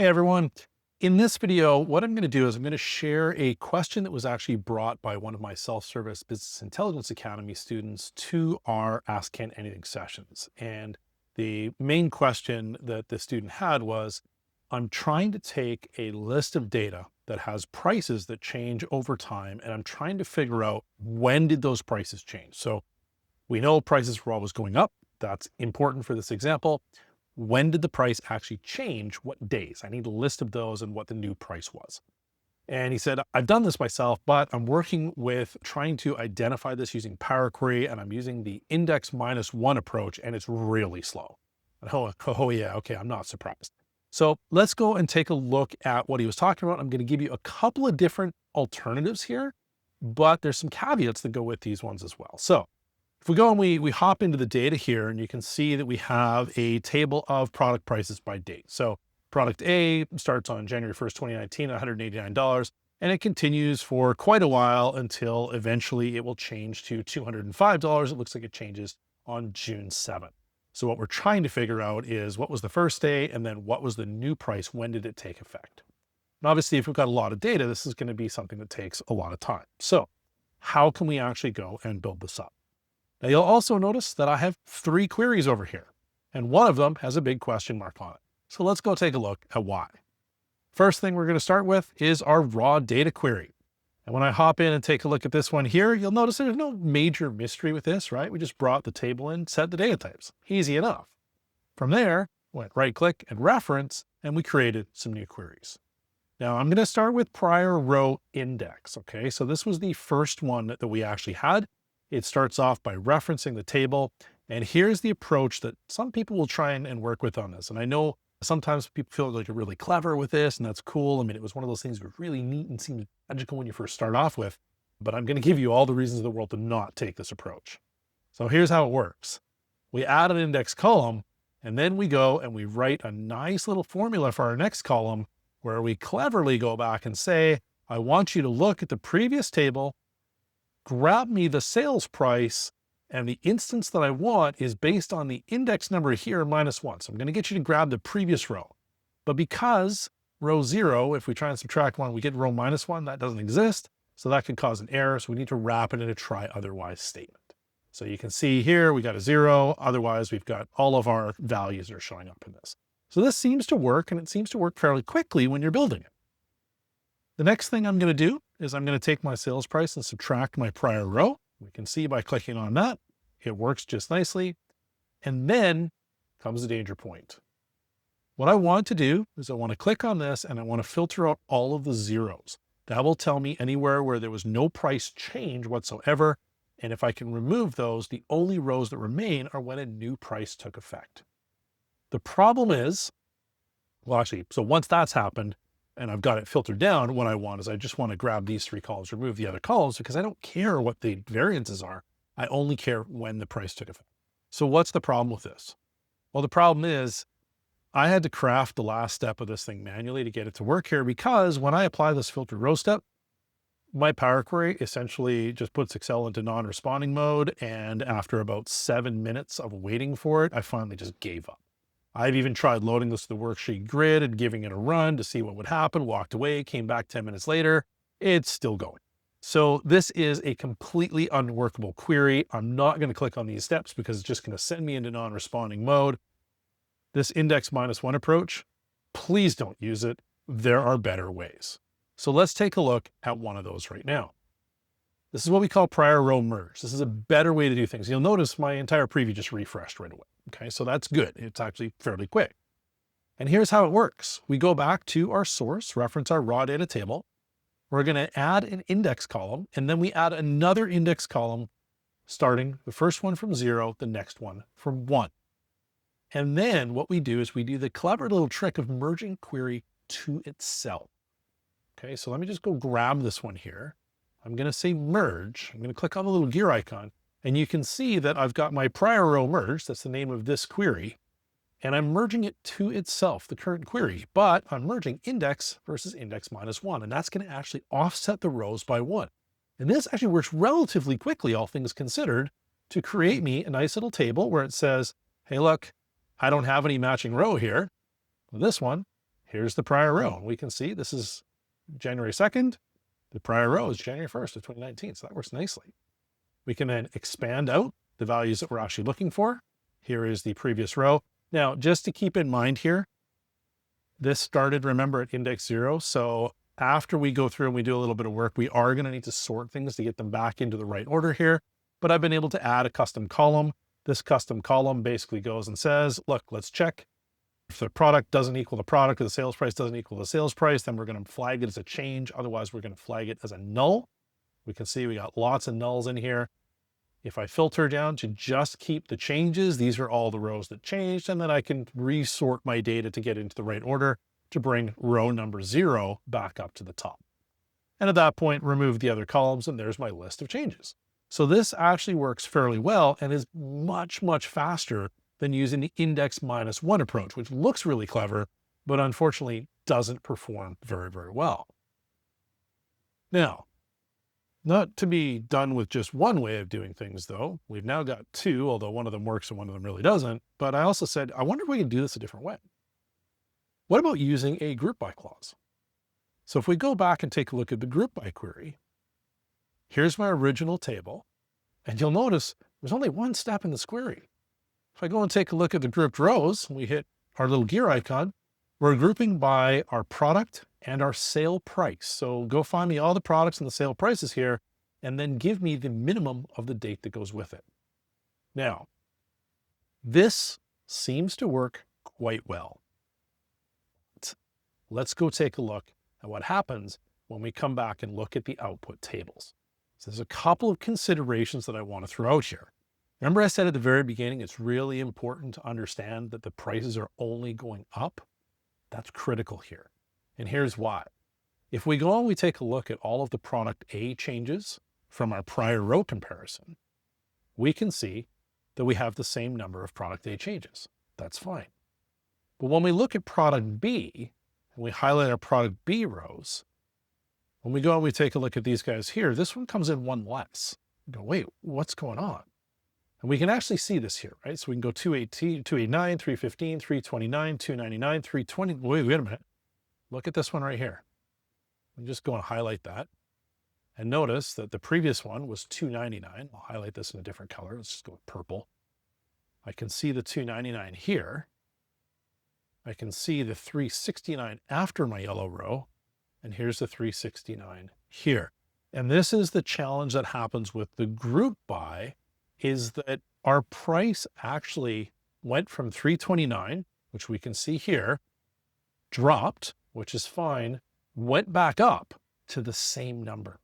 Hey everyone. In this video, what I'm going to do is I'm going to share a question that was actually brought by one of my self-service Business Intelligence Academy students to our Ask Ken Anything sessions. And the main question that the student had was, I'm trying to take a list of data that has prices that change over time, and I'm trying to figure out when did those prices change. So we know prices were always going up. That's important for this example. When did the price actually change? What days? I need a list of those and what the new price was. And he said, I've done this myself, but I'm working with trying to identify this using Power Query, and I'm using the index -1 approach, and it's really slow. Oh yeah, okay, I'm not surprised. So let's go and take a look at what he was talking about. I'm going to give you a couple of different alternatives here, but there's some caveats that go with these ones as well. So if we go and we hop into the data here, and you can see that we have a table of product prices by date. So product A starts on January 1st, 2019 at $189, and it continues for quite a while until eventually it will change to $205. It looks like it changes on June 7th. So what we're trying to figure out is what was the first day, and then what was the new price? When did it take effect? And obviously, if we've got a lot of data, this is going to be something that takes a lot of time. So how can we actually go and build this up? Now you'll also notice that I have 3 queries over here, and one of them has a big question mark on it. So let's go take a look at why. First thing we're going to start with is our raw data query. And when I hop in and take a look at this one here, you'll notice there's no major mystery with this, right? We just brought the table in, set the data types. Easy enough. From there, went right click and reference, and we created some new queries. Now I'm going to start with prior row index. Okay, so this was the first one that we actually had. It starts off by referencing the table. And here's the approach that some people will try and work with on this. And I know sometimes people feel like you're really clever with this, and that's cool. I mean, it was one of those things that was really neat and seemed magical when you first start off with, but I'm going to give you all the reasons in the world to not take this approach. So here's how it works. We add an index column, and then we go and we write a nice little formula for our next column where we cleverly go back and say, I want you to look at the previous table, grab me the sales price, and the instance that I want is based on the index number here -1. So I'm going to get you to grab the previous row. But because row 0, if we try and subtract 1, we get row -1, that doesn't exist. So that could cause an error. So we need to wrap it in a try otherwise statement. So you can see here, we got a 0. Otherwise, we've got all of our values are showing up in this. So this seems to work, and it seems to work fairly quickly when you're building it. The next thing I'm going to do is I'm going to take my sales price and subtract my prior row. We can see by clicking on that, it works just nicely. And then comes the danger point. What I want to do is I want to click on this, and I want to filter out all of the zeros. That will tell me anywhere where there was no price change whatsoever. And if I can remove those, the only rows that remain are when a new price took effect. The problem is, well, actually, so once that's happened, and I've got it filtered down, what I want is I just want to grab these 3 columns, remove the other columns, because I don't care what the variances are. I only care when the price took effect. So what's the problem with this? Well, the problem is I had to craft the last step of this thing manually to get it to work here, because when I apply this filtered row step, my Power Query essentially just puts Excel into non-responding mode. And after about 7 minutes of waiting for it, I finally just gave up. I've even tried loading this to the worksheet grid and giving it a run to see what would happen, walked away, came back 10 minutes later. It's still going. So this is a completely unworkable query. I'm not going to click on these steps because it's just going to send me into non-responding mode. This index -1 approach, please don't use it. There are better ways. So let's take a look at one of those right now. This is what we call prior row merge. This is a better way to do things. You'll notice my entire preview just refreshed right away. Okay, so that's good. It's actually fairly quick. And here's how it works. We go back to our source, reference our raw data table. We're going to add an index column, and then we add another index column, starting the first one from 0, the next one from 1. And then what we do is we do the clever little trick of merging query to itself. Okay, so let me just go grab this one here. I'm going to say merge. I'm going to click on the little gear icon, and you can see that I've got my prior row merged. That's the name of this query. And I'm merging it to itself, the current query, but I'm merging index versus index -1, and that's going to actually offset the rows by 1. And this actually works relatively quickly, all things considered, to create me a nice little table where it says, hey, look, I don't have any matching row here. This one, Here's the prior row. And we can see this is January 2nd. The prior row is January 1st of 2019. So that works nicely. We can then expand out the values that we're actually looking for. Here is the previous row. Now, just to keep in mind here, this started, remember, at index 0. So after we go through and we do a little bit of work, we are going to need to sort things to get them back into the right order here. But I've been able to add a custom column. This custom column basically goes and says, look, let's check. If the product doesn't equal the product or the sales price doesn't equal the sales price, then we're going to flag it as a change. Otherwise, we're going to flag it as a null. We can see we got lots of nulls in here. If I filter down to just keep the changes, these are all the rows that changed, and then I can resort my data to get into the right order to bring row number 0 back up to the top. And at that point, remove the other columns, and there's my list of changes. So this actually works fairly well and is much, much faster than using the index -1 approach, which looks really clever, but unfortunately doesn't perform very, very well. Now, not to be done with just one way of doing things, though. We've now got 2, although one of them works and one of them really doesn't. But I also said, I wonder if we can do this a different way. What about using a group by clause? So if we go back and take a look at the group by query, here's my original table. And you'll notice there's only one step in this query. If I go and take a look at the grouped rows, we hit our little gear icon, we're grouping by our product and our sale price. So go find me all the products and the sale prices here, and then give me the minimum of the date that goes with it. Now, this seems to work quite well. Let's go take a look at what happens when we come back and look at the output tables. So there's a couple of considerations that I want to throw out here. Remember I said at the very beginning, it's really important to understand that the prices are only going up. That's critical here. And here's why. If we go and we take a look at all of the product A changes from our prior row comparison, we can see that we have the same number of product A changes. That's fine. But when we look at product B and we highlight our product B rows, when we go and we take a look at these guys here, this one comes in one less. You go, wait, what's going on? And we can actually see this here, right? So we can go 218, 289, 315, 329, 299, 320. Wait a minute. Look at this one right here. I'm just going to highlight that. And notice that the previous one was 299. I'll highlight this in a different color. Let's just go with purple. I can see the 299 here. I can see the 369 after my yellow row. And here's the 369 here. And this is the challenge that happens with the group by, is that our price actually went from 329, which we can see here, dropped, which is fine, went back up to the same number.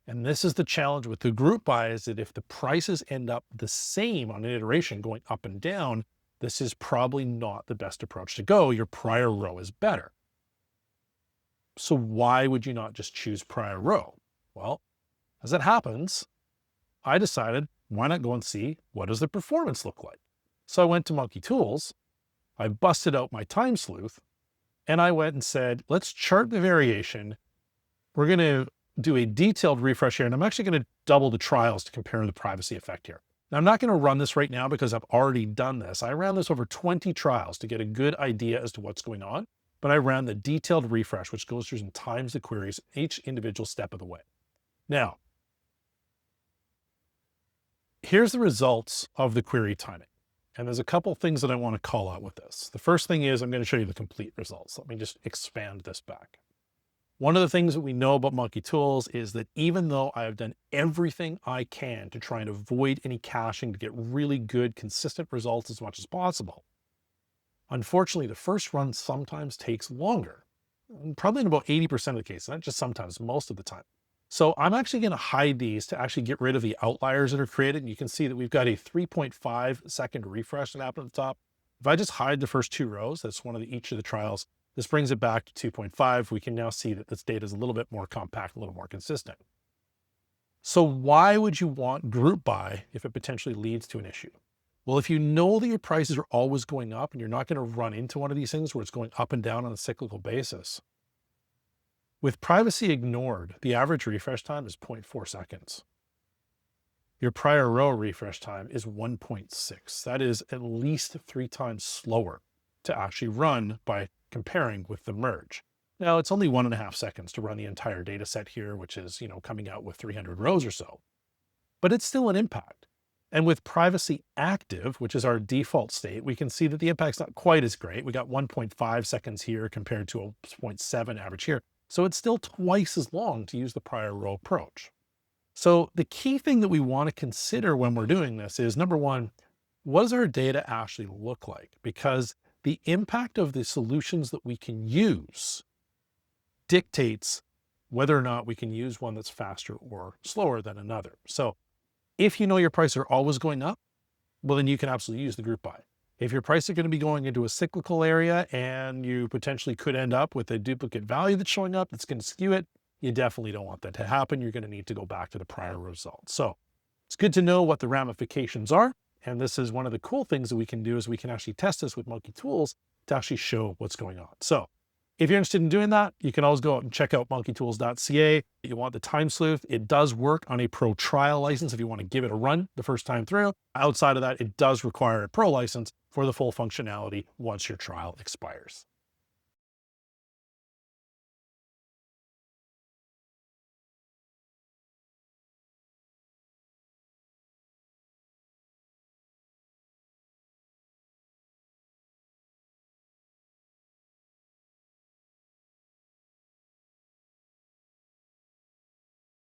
And this is the challenge with the group by, is that if the prices end up the same on an iteration going up and down, this is probably not the best approach to go. Your prior row is better. So why would you not just choose prior row? Well, as it happens, I decided, why not go and see what does the performance look like? So I went to Monkey Tools, I busted out my Time Sleuth, and I went and said, let's chart the variation. We're going to do a detailed refresh here, and I'm actually going to double the trials to compare the privacy effect here. Now, I'm not going to run this right now because I've already done this. I ran this over 20 trials to get a good idea as to what's going on, but I ran the detailed refresh, which goes through and times the queries each individual step of the way. Now, here's the results of the query timing. And there's a couple things that I want to call out with this. The first thing is I'm going to show you the complete results. Let me just expand this back. One of the things that we know about Monkey Tools is that even though I have done everything I can to try and avoid any caching to get really good, consistent results as much as possible, unfortunately, the first run sometimes takes longer, probably in about 80% of the cases, not just sometimes, most of the time. So I'm actually going to hide these to actually get rid of the outliers that are created. And you can see that we've got a 3.5 second refresh that happened at the top. If I just hide the first 2 rows, that's each of the trials, this brings it back to 2.5. We can now see that this data is a little bit more compact, a little more consistent. So why would you want group by if it potentially leads to an issue? Well, if you know that your prices are always going up and you're not going to run into one of these things where it's going up and down on a cyclical basis, with privacy ignored, the average refresh time is 0.4 seconds. Your prior row refresh time is 1.6. That is at least 3 times slower to actually run by comparing with the merge. Now, it's only 1.5 seconds to run the entire data set here, which is, coming out with 300 rows or so, but it's still an impact. And with privacy active, which is our default state, we can see that the impact's not quite as great. We got 1.5 seconds here compared to a 0.7 average here. So it's still twice as long to use the prior row approach. So the key thing that we want to consider when we're doing this is, number one, what does our data actually look like? Because the impact of the solutions that we can use dictates whether or not we can use one that's faster or slower than another. So if you know your prices are always going up, well, then you can absolutely use the group buy. If your prices are going to be going into a cyclical area and you potentially could end up with a duplicate value that's showing up that's going to skew it, you definitely don't want that to happen. You're going to need to go back to the prior result. So it's good to know what the ramifications are. And this is one of the cool things that we can do is we can actually test this with Monkey Tools to actually show what's going on. So if you're interested in doing that, you can always go out and check out monkeytools.ca. You want the Time Sleuth. It does work on a pro trial license if you want to give it a run the first time through. Outside of that, it does require a pro license for the full functionality once your trial expires.